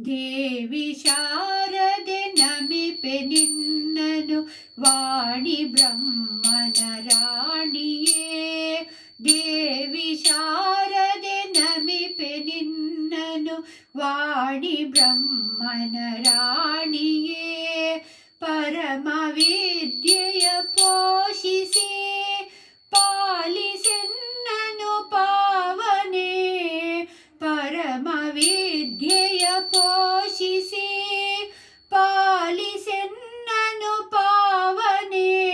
ದೇವಿ ಶಾರದೆ ನಮಿಪೆ ನಿನ್ನನು ವಾಣಿ ಬ್ರಹ್ಮನ ರಾಣಿಯೇ. ದೇವಿ ಶಾರದೆ ನಮಿಪೆ ನಿನ್ನನು ವಾಣಿ ಬ್ರಹ್ಮನ ರಾಣಿಯೇ. ಪರಮ ವಿದ್ಯೆಯ ಪೋಷಿಸಿ ಪಾಲಿಸೆನ್ನನು ಪಾವನೆ. ಪರಮ ವಿದ್ಯೆಯ ಪೋಷಿಸಿ ಪಾಲಿಸೆನ್ನನು ಪಾವನೆ.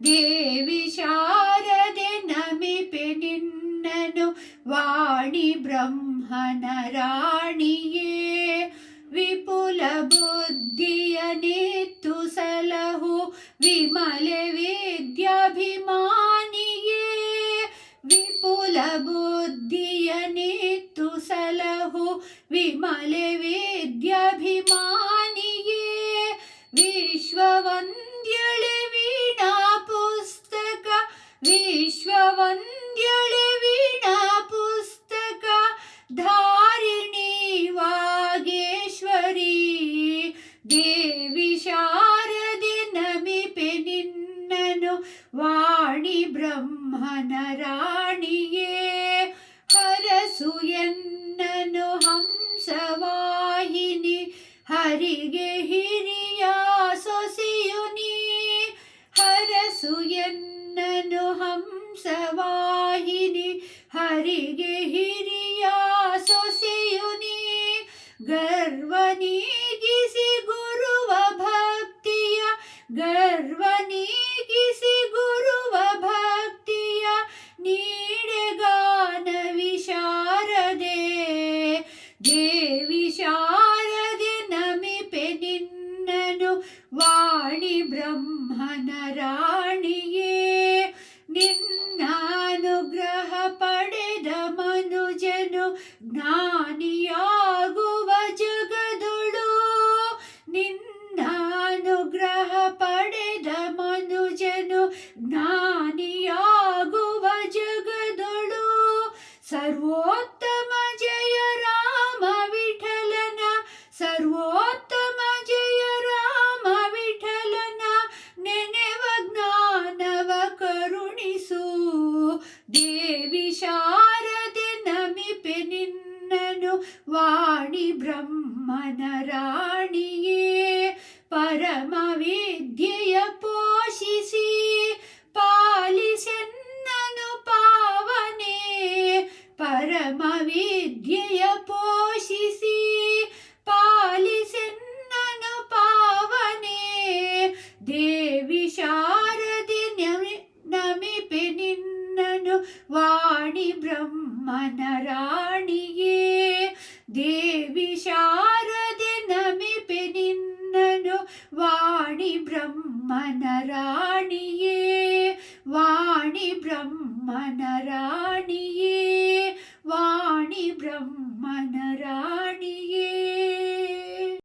ದೇವಿ ಶಾರದೆ ನಮಿಪೆ ನಿನ್ನನು ವಾಣಿ ಬ್ರಹ್ಮನ ರಾಣಿಯೇ. ವಿಪುಲ ಬುದ್ಧಿಯ ನಿತ್ತು ಸಲಹು ವಿಮಲ ವಿದ್ಯಾಭಿಮಾನಿಯೇ. ವಿಪುಲ ಬುದ್ಧಿಯ ನಿತ್ತು ಸಲಹು ವಿಮಲ ವಿದ್ಯಾಭಿಮಾನಿಯೇ. ವಿಶ್ವವಂದ್ಯಳೆ ವೀಣಾ ಪುಸ್ತಕ ವಿಶ್ವವಂದ್ಯಳೆ ವೀಣಾ ಪುಸ್ತಕ ಧಾರಿಣಿ ವಾಗೇಶ್ವರಿ. ದೇವಿ ಶಾರದೆ ನಮಿಪೆ ನಿನ್ನನು ವಾಣಿ ಬ್ರಹ್ಮನ ರಾಣಿಯೇ. ಹರಸು ಎನ್ನನು ಹಂಸವಾಹಿನಿ ಹರಿಗೆ ಹಿರಿಯ ಸೊಸೆಯು ನೀ. ಹರಸು ಎನ್ನನು ಹಂಸವಾಹಿನಿ ಹರಿಗೆ ಹಿರಿಯ ಸೊಸೆಯು ನೀ. ಗರ್ವ ನೀಗಿಸಿ ಗುರುವ ಭಕ್ತಿಯ ಗರ್ವ ನೀಗಿಸಿ ಗುರುವ ಭಕ್ತಿಯ ನೀಡೆಗಾನ ವಿಶಾರದೆ. ದೇವಿ ಶಾರದೆ ನಮಿಪೆ ನಿನ್ನನು ವಾಣಿ ಬ್ರಹ್ಮನ ರಾಣಿಯೇ. ನಿನ್ನ ಅನುಗ್ರಹ ಪಡೆದ ಮನುಜನು ಜ್ಞಾನಿಯಾಗುವ ಜಗದೊಳು. ನಿನ್ನ ಅನುಗ್ರಹ ಪಡೆದ ಮನುಜನು ಜ್ಞಾನಿಯಾಗುವ ಜಗದೊಳು. ಸರ್ವೋತ್ತಮ ಜಯ ರಾಮ ವಿಠಲನ ಸರ್ವೋತ್ತಮ ಜಯ ರಾಮ ವಿಠಲನ ನೆನೆವ ಜ್ಞಾನವ ಕರುಣಿಸು. ದೇವಿ ಶಾರದೆ ನಮಿಪೆ ನಿನ್ನನು ವಾಣಿ ಬ್ರಹ್ಮನ ರಾಣಿಯೇ. ಪರಮ ವಿದ್ಯೆಯ ಪೋಷಿಸಿ ಪಾಲಿಸೆನ್ನನು ಪಾವನೆ. ಪರಮ ವಿದ್ಯೆಯ ಪೋಷಿಸಿ ಪಾಲಿಸೆನ್ನನು ಪಾವನೆ. ದೇವಿ ಶಾರದೆ ನಮಿಪೆ ನಿನ್ನನು ವಾಣಿ ಬ್ರಹ್ಮನ ರಾಣಿಯೇ. ದೇವಿ ಶಾರದೆ ನಮಿಪೆ ನಿನ್ನನು ವಾಣಿ ಬ್ರಹ್ಮನ ರಾಣಿಯೇ. ವಾಣಿ ಬ್ರಹ್ಮನ ರಾಣಿಯೇ. ವಾಣಿ ಬ್ರಹ್ಮನ ರಾಣಿಯೇ.